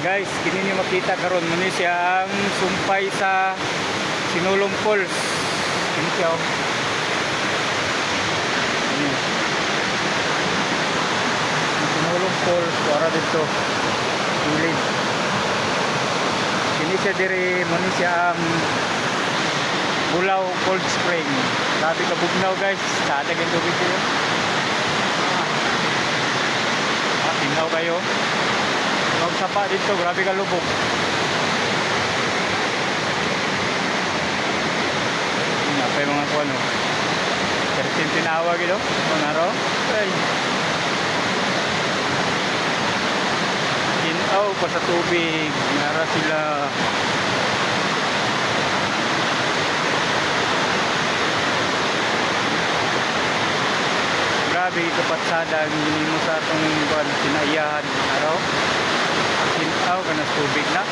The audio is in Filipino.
Guys, kini ni makita karon mo ni siya ang sumpay sa Sinulong Falls. Kini siya. Oh. Kini. Sinulong Falls para dito. Gilid. Kini siya diri mo ni siya ang Bulao Cold Spring. Grabe ka bugnaw guys. Kada yung tubig dito. Tingnaw kayo. Huwag sapa dito, grabe ka lubog. Apa yung mga kuano? Certain tinawag ito. Kunaro. Ay. Kinaw pa sa tubig. Nara sila. Grabe kapatsada ang hindi mo sa itong sinaiyahan. Araw. Kinaw ka na tubig na.